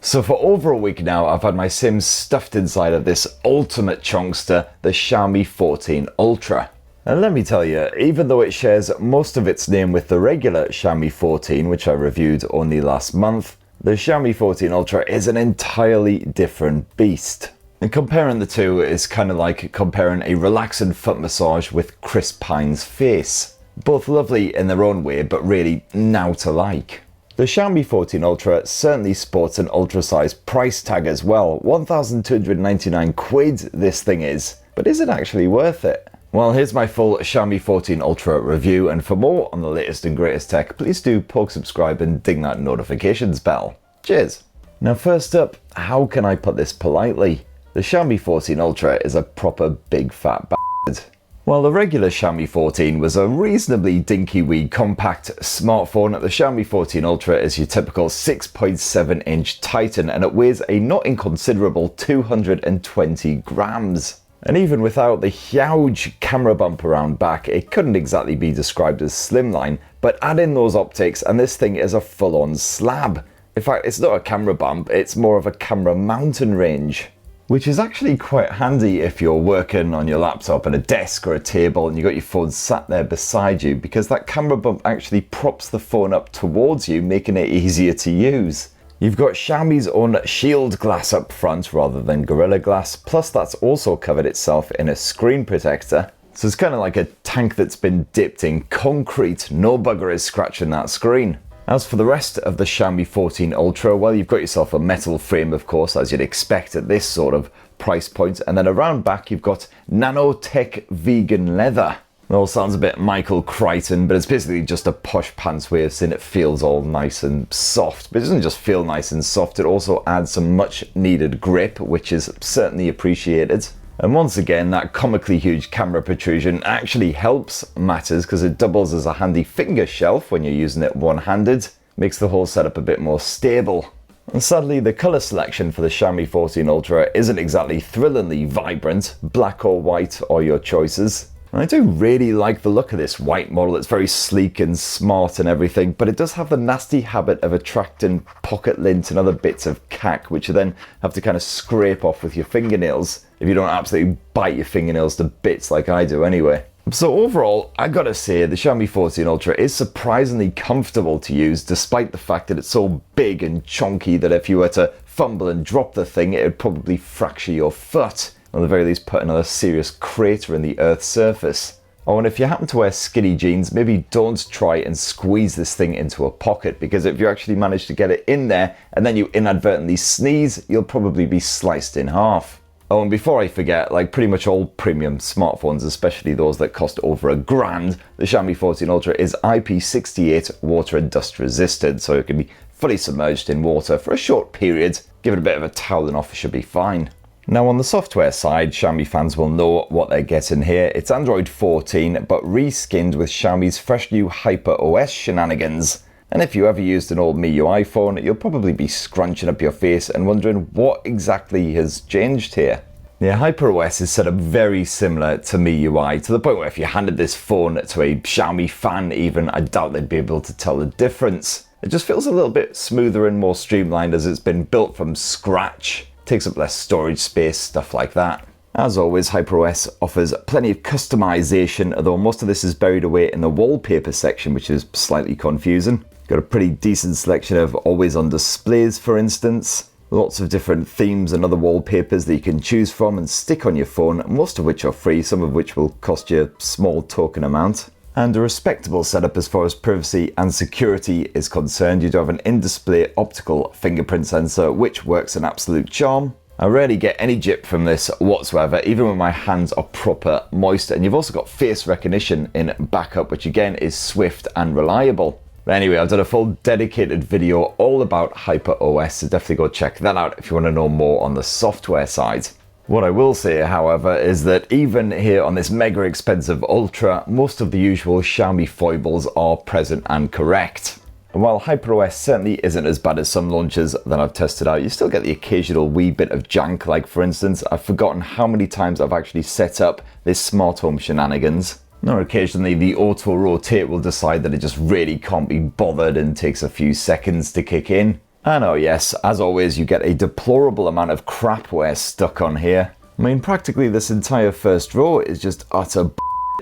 So for over a week now, I've had my Sims stuffed inside of this ultimate chunkster, the Xiaomi 14 Ultra. And let me tell you, even though it shares most of its name with the regular Xiaomi 14, which I reviewed only last month, the Xiaomi 14 Ultra is an entirely different beast. And comparing the two is kind of like comparing a relaxing foot massage with Chris Pine's face. Both lovely in their own way, but really not alike. The Xiaomi 14 Ultra certainly sports an ultra-sized price tag as well. 1,299 quid this thing is. But is it actually worth it? Well, here's my full Xiaomi 14 Ultra review, and for more on the latest and greatest tech, please do poke subscribe and ding that notifications bell. Cheers! Now first up, how can I put this politely? The Xiaomi 14 Ultra is a proper big fat bastard. While the regular Xiaomi 14 was a reasonably dinky wee compact smartphone, the Xiaomi 14 Ultra is your typical 6.7 inch titan, and it weighs a not inconsiderable 220 grams. And even without the huge camera bump around back, it couldn't exactly be described as slimline, but add in those optics and this thing is a full-on slab. In fact, it's not a camera bump, it's more of a camera mountain range. Which is actually quite handy if you're working on your laptop at a desk or a table and you've got your phone sat there beside you, because that camera bump actually props the phone up towards you, making it easier to use. You've got Xiaomi's own shield glass up front rather than Gorilla Glass, plus that's also covered itself in a screen protector. So it's kind of like a tank that's been dipped in concrete, no bugger is scratching that screen. As for the rest of the Xiaomi 14 Ultra, well, you've got yourself a metal frame, of course, as you'd expect at this sort of price point, and then around back you've got nanotech vegan leather. It all sounds a bit Michael Crichton, but it's basically just a posh pants way of saying it feels all nice and soft. But it doesn't just feel nice and soft, it also adds some much needed grip, which is certainly appreciated. And once again, that comically huge camera protrusion actually helps matters because it doubles as a handy finger shelf when you're using it one-handed, makes the whole setup a bit more stable. And sadly, the colour selection for the Xiaomi 14 Ultra isn't exactly thrillingly vibrant, black or white are your choices. And I do really like the look of this white model. It's very sleek and smart and everything, but it does have the nasty habit of attracting pocket lint and other bits of cack, which you then have to kind of scrape off with your fingernails if you don't absolutely bite your fingernails to bits like I do anyway. So overall, I gotta say the Xiaomi 14 Ultra is surprisingly comfortable to use, despite the fact that it's so big and chunky that if you were to fumble and drop the thing, it would probably fracture your foot. Or at the very least put another serious crater in the Earth's surface. Oh, and if you happen to wear skinny jeans, maybe don't try and squeeze this thing into a pocket, because if you actually manage to get it in there and then you inadvertently sneeze, you'll probably be sliced in half. Oh, and before I forget, like pretty much all premium smartphones, especially those that cost over $1,000, the Xiaomi 14 Ultra is IP68 water and dust resistant, so it can be fully submerged in water for a short period. Give it a bit of a toweling off, it should be fine. Now on the software side, Xiaomi fans will know what they're getting here. It's Android 14, but reskinned with Xiaomi's fresh new HyperOS shenanigans. And if you ever used an old MIUI phone, you'll probably be scrunching up your face and wondering what exactly has changed here. Yeah, HyperOS is set up very similar to MIUI, to the point where if you handed this phone to a Xiaomi fan even, I doubt they'd be able to tell the difference. It just feels a little bit smoother and more streamlined as it's been built from scratch. Takes up less storage space, stuff like that. As always, HyperOS offers plenty of customization, although most of this is buried away in the wallpaper section, which is slightly confusing. Got a pretty decent selection of always-on displays, for instance. Lots of different themes and other wallpapers that you can choose from and stick on your phone, most of which are free, some of which will cost you a small token amount. And a respectable setup as far as privacy and security is concerned. You do have an in-display optical fingerprint sensor, which works an absolute charm. I rarely get any jip from this whatsoever, even when my hands are proper moist. And you've also got face recognition in backup, which again is swift and reliable. But anyway, I've done a full dedicated video all about HyperOS, so definitely go check that out if you want to know more on the software side. What I will say, however, is that even here on this mega expensive Ultra, most of the usual Xiaomi foibles are present and correct. And while HyperOS certainly isn't as bad as some launchers that I've tested out, you still get the occasional wee bit of jank. Like for instance, I've forgotten how many times I've actually set up this smart home shenanigans. Or occasionally the auto rotate will decide that it just really can't be bothered and takes a few seconds to kick in. And oh yes, as always, you get a deplorable amount of crapware stuck on here. I mean, practically this entire first row is just utter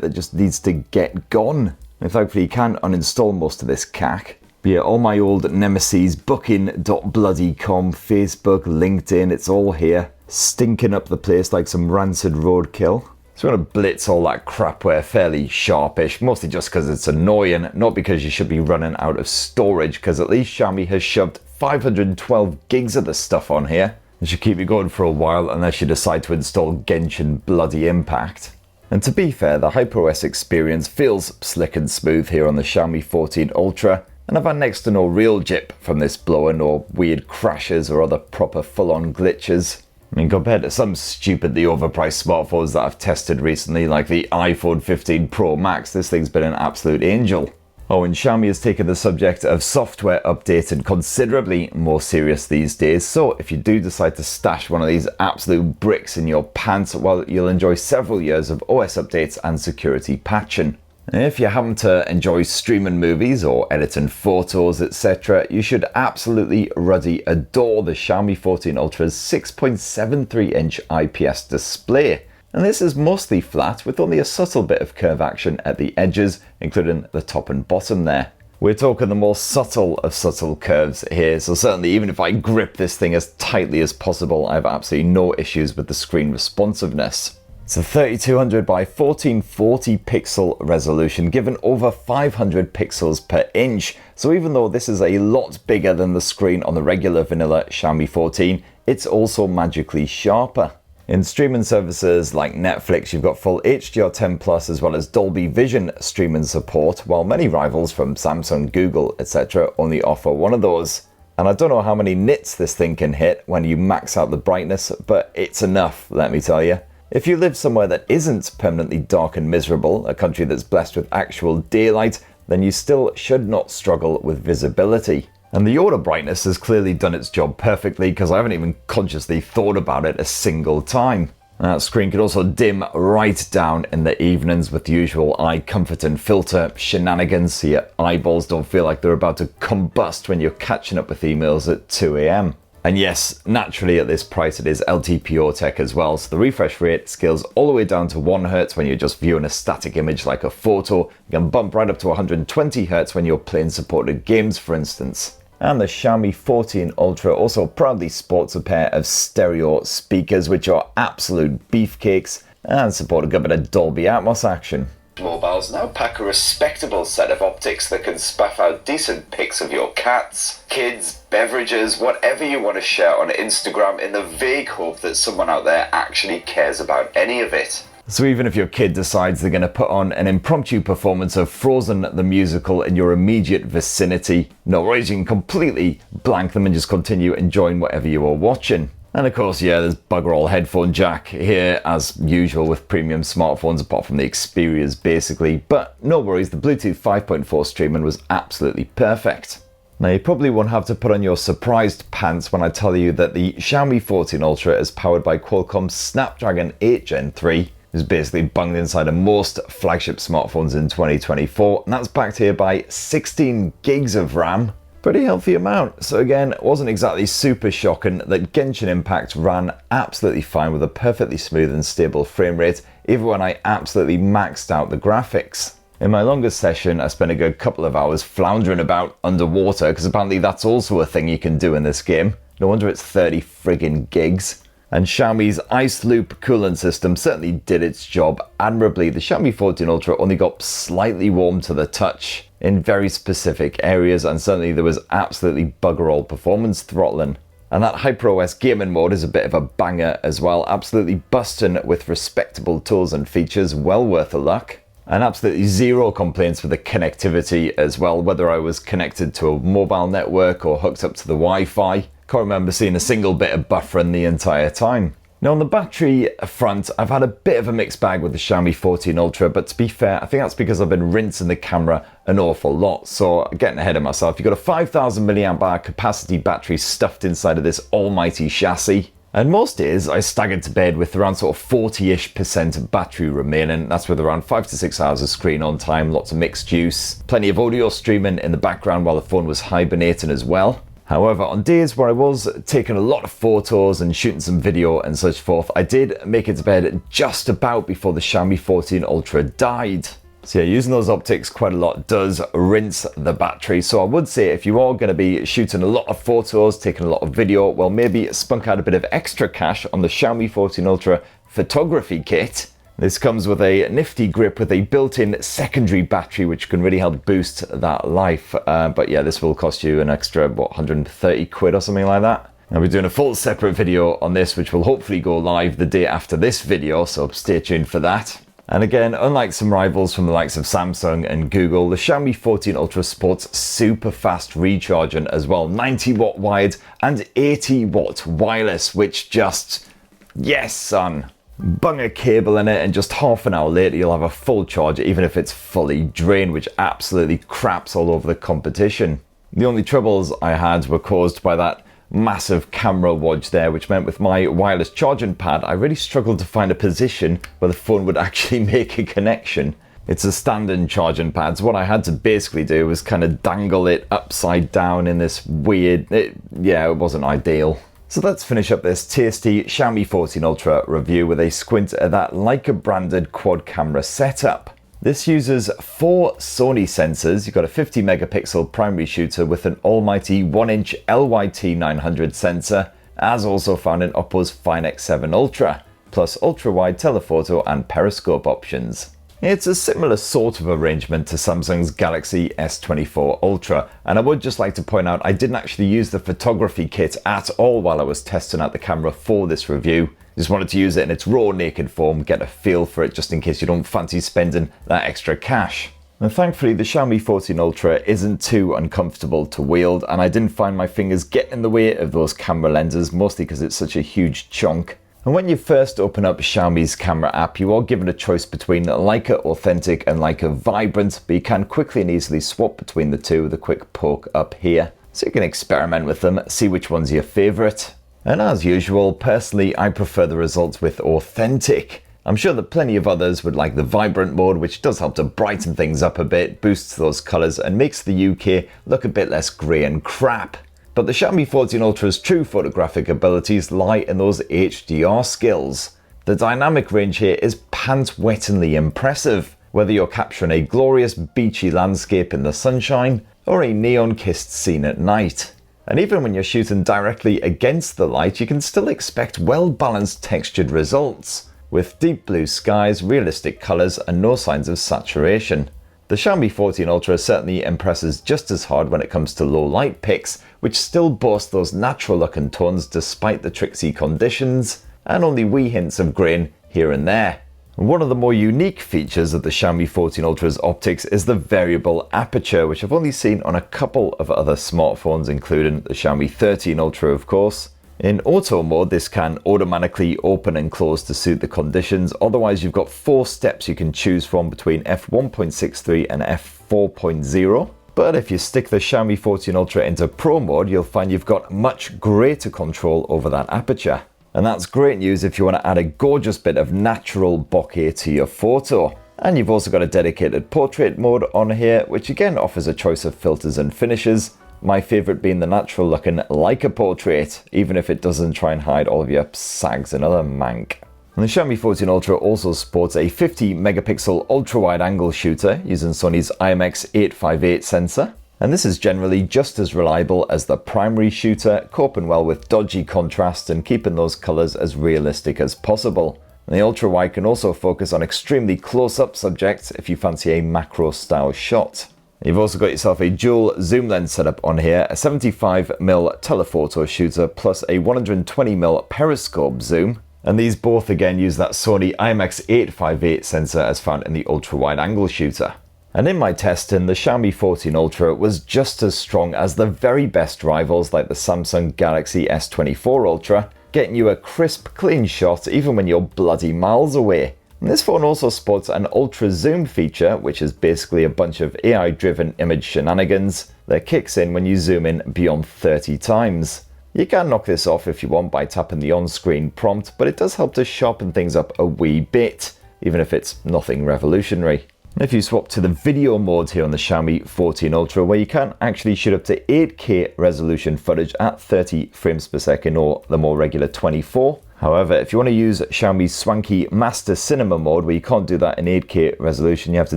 that just needs to get gone. And thankfully you can uninstall most of this cack. But yeah, all my old nemesis, booking.bloody.com, Facebook, LinkedIn, it's all here, stinking up the place like some rancid roadkill. So I'm going to blitz all that crapware fairly sharpish, mostly just because it's annoying, not because you should be running out of storage, because at least Xiaomi has shoved 512 gigs of the stuff on here. It should keep you going for a while unless you decide to install Genshin bloody Impact. And to be fair, the HyperOS experience feels slick and smooth here on the Xiaomi 14 Ultra, and I've had next to no real jip from this blower, nor weird crashes or other proper full-on glitches. I mean, compared to some stupidly overpriced smartphones that I've tested recently, like the iPhone 15 Pro Max, this thing's been an absolute angel. Oh, and Xiaomi has taken the subject of software updated considerably more serious these days, so if you do decide to stash one of these absolute bricks in your pants, well, you'll enjoy several years of OS updates and security patching. If you happen to enjoy streaming movies or editing photos, etc., you should absolutely ruddy adore the Xiaomi 14 Ultra's 6.73-inch IPS display. And this is mostly flat with only a subtle bit of curve action at the edges, including the top and bottom there. We're talking the more subtle of subtle curves here, so certainly even if I grip this thing as tightly as possible, I have absolutely no issues with the screen responsiveness. It's a 3200 by 1440 pixel resolution given over 500 pixels per inch, so even though this is a lot bigger than the screen on the regular vanilla Xiaomi 14, it's also magically sharper. In streaming services like Netflix, you've got full HDR10 Plus as well as Dolby Vision streaming support, while many rivals from Samsung, Google, etc. only offer one of those. And I don't know how many nits this thing can hit when you max out the brightness, but it's enough, let me tell you. If you live somewhere that isn't permanently dark and miserable, a country that's blessed with actual daylight, then you still should not struggle with visibility. And the auto brightness has clearly done its job perfectly, because I haven't even consciously thought about it a single time. And that screen can also dim right down in the evenings with the usual eye comforting filter shenanigans, so your eyeballs don't feel like they're about to combust when you're catching up with emails at 2 AM. And yes, naturally at this price it is LTPO tech as well, so the refresh rate scales all the way down to 1 Hz when you're just viewing a static image like a photo. You can bump right up to 120 Hz when you're playing supported games, for instance. And the Xiaomi 14 Ultra also proudly sports a pair of stereo speakers which are absolute beefcakes and support a good bit of Dolby Atmos action. Mobiles now pack a respectable set of optics that can spaff out decent pics of your cats, kids, beverages, whatever you want to share on Instagram in the vague hope that someone out there actually cares about any of it. So even if your kid decides they're going to put on an impromptu performance of Frozen the musical in your immediate vicinity, no worries, you can completely blank them and just continue enjoying whatever you are watching. And of course, yeah, there's bugger all headphone jack here, as usual with premium smartphones, apart from the Xperias basically. But no worries, the Bluetooth 5.4 streaming was absolutely perfect. Now you probably won't have to put on your surprised pants when I tell you that the Xiaomi 14 Ultra is powered by Qualcomm's Snapdragon 8 Gen 3. It's basically bunged inside of most flagship smartphones in 2024, and that's backed here by 16 gigs of RAM. Pretty healthy amount. So again, it wasn't exactly super shocking that Genshin Impact ran absolutely fine with a perfectly smooth and stable frame rate, even when I absolutely maxed out the graphics. In my longest session, I spent a good couple of hours floundering about underwater, because apparently that's also a thing you can do in this game. No wonder it's 30 friggin' gigs. And Xiaomi's Ice Loop coolant system certainly did its job admirably. The Xiaomi 14 Ultra only got slightly warm to the touch in very specific areas, and certainly there was absolutely bugger all performance throttling. And that HyperOS gaming mode is a bit of a banger as well, absolutely busting with respectable tools and features, well worth a look. And absolutely zero complaints with the connectivity as well, whether I was connected to a mobile network or hooked up to the Wi-Fi. Can't remember seeing a single bit of buffering the entire time. Now on the battery front, I've had a bit of a mixed bag with the Xiaomi 14 Ultra, but to be fair, I think that's because I've been rinsing the camera an awful lot, so getting ahead of myself. You've got a 5000 mAh capacity battery stuffed inside of this almighty chassis. And most days I staggered to bed with around sort of 40-ish% battery remaining. That's with around 5 to 6 hours of screen on time, lots of mixed use, plenty of audio streaming in the background while the phone was hibernating as well. However, on days where I was taking a lot of photos and shooting some video and such forth, I did make it to bed just about before the Xiaomi 14 Ultra died. So yeah, using those optics quite a lot does rinse the battery. So I would say if you are going to be shooting a lot of photos, taking a lot of video, well, maybe spunk out a bit of extra cash on the Xiaomi 14 Ultra photography kit. This comes with a nifty grip with a built-in secondary battery which can really help boost that life. But yeah, this will cost you an extra, what, 130 quid or something like that. I'll be doing a full separate video on this which will hopefully go live the day after this video, so stay tuned for that. And again, unlike some rivals from the likes of Samsung and Google, the Xiaomi 14 Ultra sports super fast recharging as well. 90 watt wired and 80 watt wireless, which just, yes son. Bung a cable in it and just half an hour later you'll have a full charge even if it's fully drained, which absolutely craps all over the competition. The only troubles I had were caused by that massive camera watch there, which meant with my wireless charging pad I really struggled to find a position where the phone would actually make a connection. It's a standard charging pad, so what I had to basically do was kind of dangle it upside down in this weird, it wasn't ideal. So let's finish up this tasty Xiaomi 14 Ultra review with a squint at that Leica branded quad camera setup. This uses 4 Sony sensors. You've got a 50 megapixel primary shooter with an almighty 1-inch LYT 900 sensor, as also found in Oppo's Find X7 Ultra, plus ultra-wide telephoto and periscope options. It's a similar sort of arrangement to Samsung's Galaxy S24 Ultra, and I would just like to point out I didn't actually use the photography kit at all while I was testing out the camera for this review. Just wanted to use it in its raw naked form, get a feel for it just in case you don't fancy spending that extra cash. And thankfully the Xiaomi 14 Ultra isn't too uncomfortable to wield, and I didn't find my fingers getting in the way of those camera lenses, mostly because it's such a huge chunk. And when you first open up Xiaomi's camera app, you are given a choice between Leica Authentic and Leica Vibrant, but you can quickly and easily swap between the two with a quick poke up here. So you can experiment with them, see which one's your favourite. And as usual, personally, I prefer the results with Authentic. I'm sure that plenty of others would like the Vibrant mode, which does help to brighten things up a bit, boosts those colours and makes the UK look a bit less grey and crap. But the Xiaomi 14 Ultra's true photographic abilities lie in those HDR skills. The dynamic range here is pant-wettingly impressive, whether you're capturing a glorious beachy landscape in the sunshine or a neon-kissed scene at night. And even when you're shooting directly against the light, you can still expect well-balanced textured results, with deep blue skies, realistic colours and no signs of saturation. The Xiaomi 14 Ultra certainly impresses just as hard when it comes to low light pics, which still boast those natural looking tones despite the tricksy conditions, and only wee hints of grain here and there. One of the more unique features of the Xiaomi 14 Ultra's optics is the variable aperture, which I've only seen on a couple of other smartphones, including the Xiaomi 13 Ultra of course. In auto mode, this can automatically open and close to suit the conditions. Otherwise, you've got 4 steps you can choose from between f1.63 and f4.0. But if you stick the Xiaomi 14 Ultra into Pro mode, you'll find you've got much greater control over that aperture. And that's great news if you want to add a gorgeous bit of natural bokeh to your photo. And you've also got a dedicated portrait mode on here, which again offers a choice of filters and finishes. My favourite being the natural looking Leica portrait, even if it doesn't try and hide all of your sags and other mank. And the Xiaomi 14 Ultra also sports a 50 megapixel ultra wide angle shooter using Sony's IMX858 sensor. And this is generally just as reliable as the primary shooter, coping well with dodgy contrast and keeping those colours as realistic as possible. And the ultra wide can also focus on extremely close up subjects if you fancy a macro style shot. You've also got yourself a dual zoom lens setup on here, a 75mm telephoto shooter plus a 120mm periscope zoom. And these both again use that Sony IMX858 sensor as found in the ultra wide angle shooter. And in my testing, the Xiaomi 14 Ultra was just as strong as the very best rivals like the Samsung Galaxy S24 Ultra, getting you a crisp, clean shot even when you're bloody miles away. And this phone also sports an ultra zoom feature, which is basically a bunch of AI-driven image shenanigans that kicks in when you zoom in beyond 30 times. You can knock this off if you want by tapping the on-screen prompt, but it does help to sharpen things up a wee bit, even if it's nothing revolutionary. If you swap to the video mode here on the Xiaomi 14 Ultra, where you can actually shoot up to 8K resolution footage at 30 frames per second or the more regular 24. However, if you want to use Xiaomi's swanky Master Cinema mode, where you can't do that in 8K resolution, you have to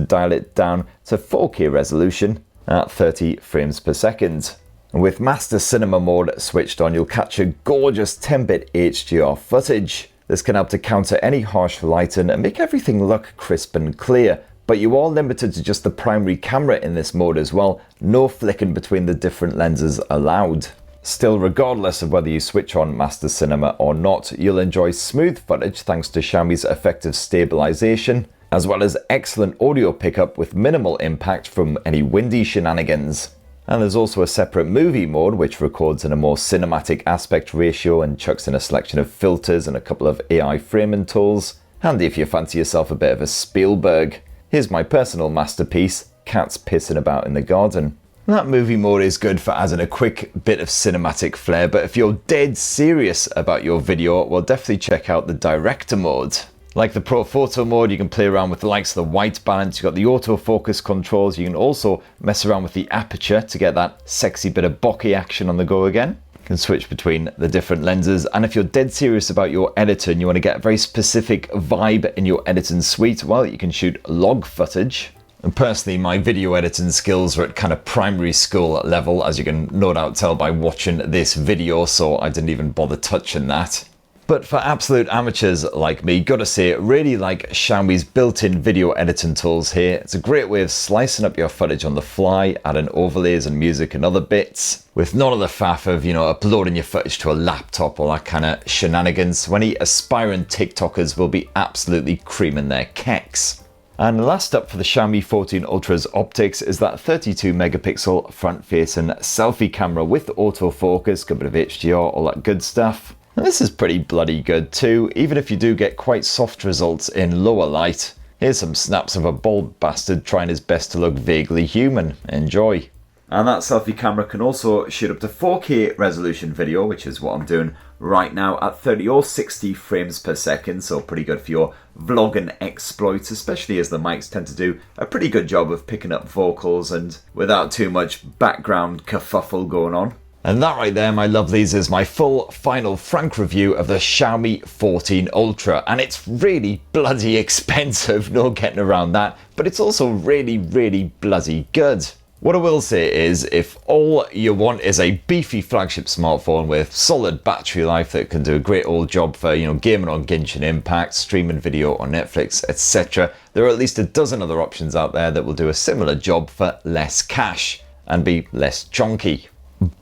dial it down to 4K resolution at 30 frames per second. And with Master Cinema mode switched on, you'll capture gorgeous 10-bit HDR footage. This can help to counter any harsh lighting and make everything look crisp and clear. But you are limited to just the primary camera in this mode as well. No flicking between the different lenses allowed. Still, regardless of whether you switch on Master Cinema or not, you'll enjoy smooth footage thanks to Xiaomi's effective stabilization, as well as excellent audio pickup with minimal impact from any windy shenanigans. And there's also a separate movie mode which records in a more cinematic aspect ratio and chucks in a selection of filters and a couple of AI framing tools. Handy if you fancy yourself a bit of a Spielberg. Here's my personal masterpiece, cats pissing about in the garden. That movie mode is good for adding a quick bit of cinematic flair, but if you're dead serious about your video, well, definitely check out the director mode. Like the Pro Photo mode, you can play around with the likes of the white balance, you've got the autofocus controls, you can also mess around with the aperture to get that sexy bit of bokeh action on the go again. You can switch between the different lenses, and if you're dead serious about your editing and you want to get a very specific vibe in your editing suite, well, you can shoot log footage. And personally, my video editing skills are at kind of primary school level, as you can no doubt tell by watching this video, so I didn't even bother touching that. But for absolute amateurs like me, gotta say, really like Xiaomi's built-in video editing tools here. It's a great way of slicing up your footage on the fly, adding overlays and music and other bits, with none of the faff of, uploading your footage to a laptop or that kind of shenanigans. So any aspiring TikTokers will be absolutely creaming their kecks. And last up for the Xiaomi 14 Ultra's optics is that 32 megapixel front-facing selfie camera with autofocus, good bit of HDR, all that good stuff. And this is pretty bloody good too, even if you do get quite soft results in lower light. Here's some snaps of a bald bastard trying his best to look vaguely human. Enjoy. And that selfie camera can also shoot up to 4K resolution video, which is what I'm doing right now at 30 or 60 frames per second, so pretty good for your vlogging exploits, especially as the mics tend to do a pretty good job of picking up vocals and without too much background kerfuffle going on. And that right there, my lovelies, is my full, final, frank review of the Xiaomi 14 Ultra. And it's really bloody expensive, no getting around that, but it's also really, really bloody good. What I will say is, if all you want is a beefy flagship smartphone with solid battery life that can do a great old job for, gaming on Genshin Impact, streaming video on Netflix, etc., there are at least a dozen other options out there that will do a similar job for less cash and be less chunky.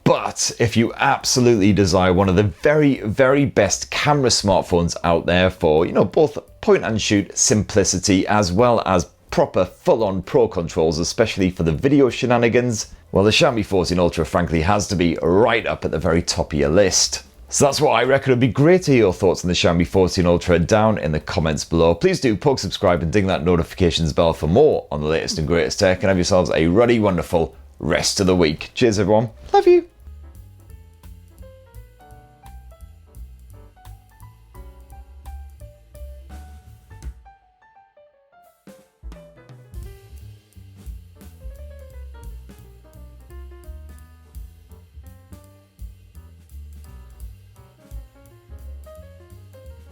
But if you absolutely desire one of the very, very best camera smartphones out there for, both point and shoot simplicity as well as proper full-on pro controls, especially for the video shenanigans, well, the Xiaomi 14 Ultra frankly has to be right up at the very top of your list. So that's what I reckon. It'd be great to hear your thoughts on the Xiaomi 14 Ultra down in the comments below. Please do poke subscribe and ding that notifications bell for more on the latest and greatest tech, and have yourselves a ruddy, wonderful rest of the week. Cheers everyone. Love you.